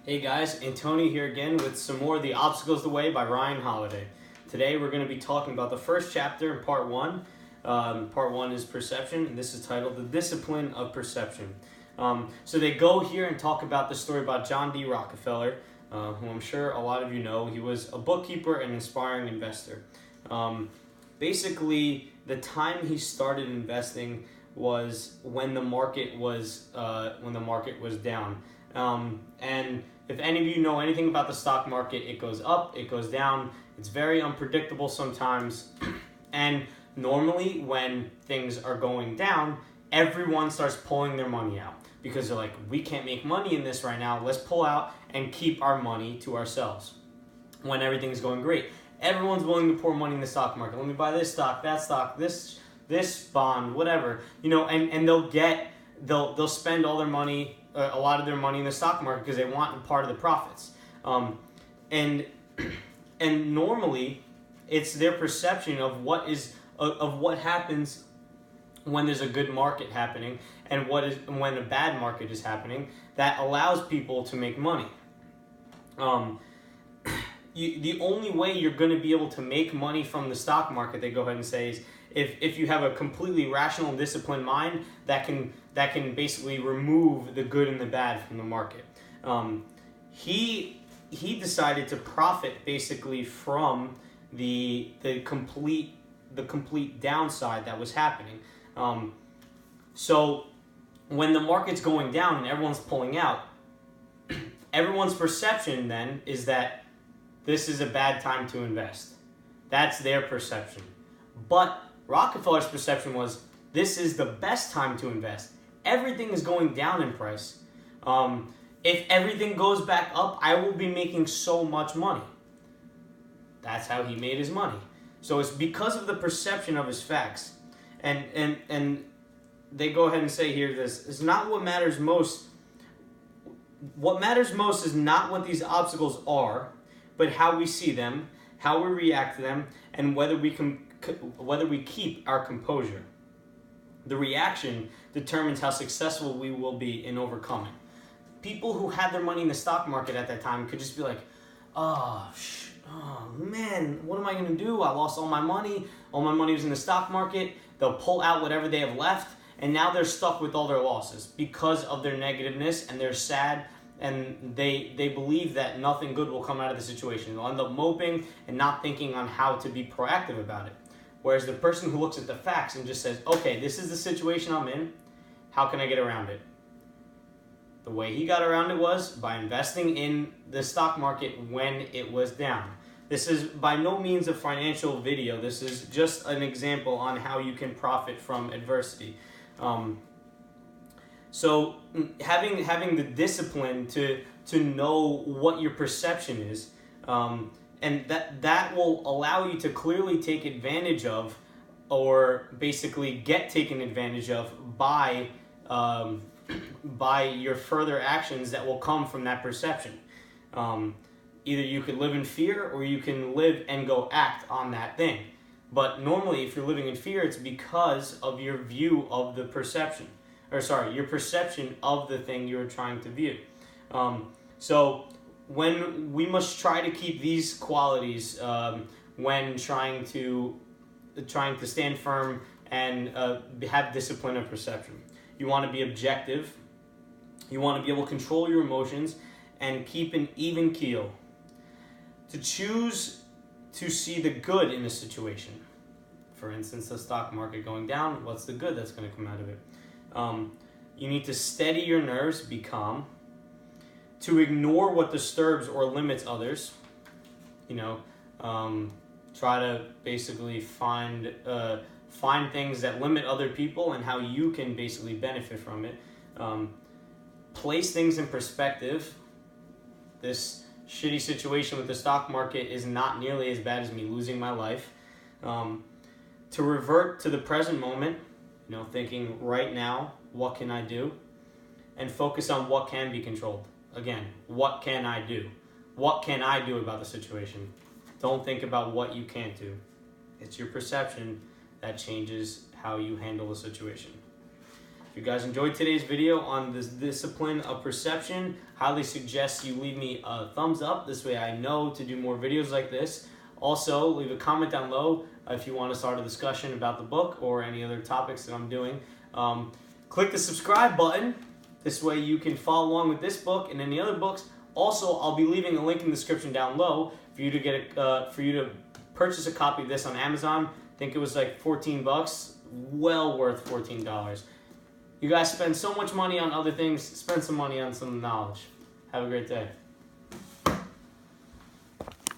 Hey guys, Antonio here again with some more of The Obstacles the Way by Ryan Holiday. Today we're going to be talking about the first chapter in part one. Part one is perception, and this is titled The Discipline of Perception. So they go here and talk about the story about John D. Rockefeller, who I'm sure a lot of you know. He was a bookkeeper and inspiring investor. Basically, the time he started investing was when the market was down. And if any of you know anything about the stock market, it goes up, it goes down. It's very unpredictable sometimes. And normally when things are going down, everyone starts pulling their money out because they're like, we can't make money in this right now. Let's pull out and keep our money to ourselves. When everything's going great, everyone's willing to pour money in the stock market. Let me buy this stock, this bond, whatever, and they'll spend all their money, a lot of their money in the stock market because they want part of the profits. And normally it's their perception of what happens when there's a good market happening and when a bad market is happening that allows people to make money. The only way you're going to be able to make money from the stock market, they go ahead and say, is if you have a completely rational and disciplined mind that can basically remove the good and the bad from the market. He decided to profit basically from the complete downside that was happening. So when the market's going down and everyone's pulling out, everyone's perception then is that this is a bad time to invest. That's their perception. But Rockefeller's perception was, this is the best time to invest. Everything is going down in price. If everything goes back up, I will be making so much money. That's how he made his money. So it's because of the perception of his facts. And they go ahead and say here, this is not what matters most. What matters most is not what these obstacles are, but how we see them, how we react to them, and whether we keep our composure. The reaction determines how successful we will be in overcoming. People who had their money in the stock market at that time could just be like, oh man, what am I going to do? I lost all my money. All my money was in the stock market. They'll pull out whatever they have left, and now they're stuck with all their losses because of their negativeness, and they're sad, and they believe that nothing good will come out of the situation. They'll end up moping and not thinking on how to be proactive about it. Whereas the person who looks at the facts and just says, okay, this is the situation I'm in, how can I get around it? The way he got around it was by investing in the stock market when it was down. This is by no means a financial video. This is just an example on how you can profit from adversity. So having the discipline to know what your perception is, and that will allow you to clearly take advantage of, or basically get taken advantage of by your further actions that will come from that perception. Either you could live in fear or you can live and go act on that thing. But normally if you're living in fear, it's because of your view of the perception. Your perception of the thing you're trying to view. So when we must try to keep these qualities when trying to stand firm and have discipline of perception. You want to be objective. You want to be able to control your emotions and keep an even keel. To choose to see the good in a situation. For instance, the stock market going down, what's the good that's going to come out of it? You need to steady your nerves, be calm. To ignore what disturbs or limits others. Try to basically find things that limit other people and how you can basically benefit from it. Place things in perspective. This shitty situation with the stock market is not nearly as bad as me losing my life. To revert to the present moment, thinking right now, what can I do? And focus on what can be controlled. Again, what can I do? What can I do about the situation? Don't think about what you can't do. It's your perception that changes how you handle the situation. If you guys enjoyed today's video on this discipline of perception, highly suggest you leave me a thumbs up. This way I know to do more videos like this. Also, leave a comment down below if you want to start a discussion about the book or any other topics that I'm doing. Click the subscribe button. This way you can follow along with this book and any other books. Also, I'll be leaving a link in the description down below for you to get for you to purchase a copy of this on Amazon. I think it was like $14. Well worth $14. You guys spend so much money on other things. Spend some money on some knowledge. Have a great day.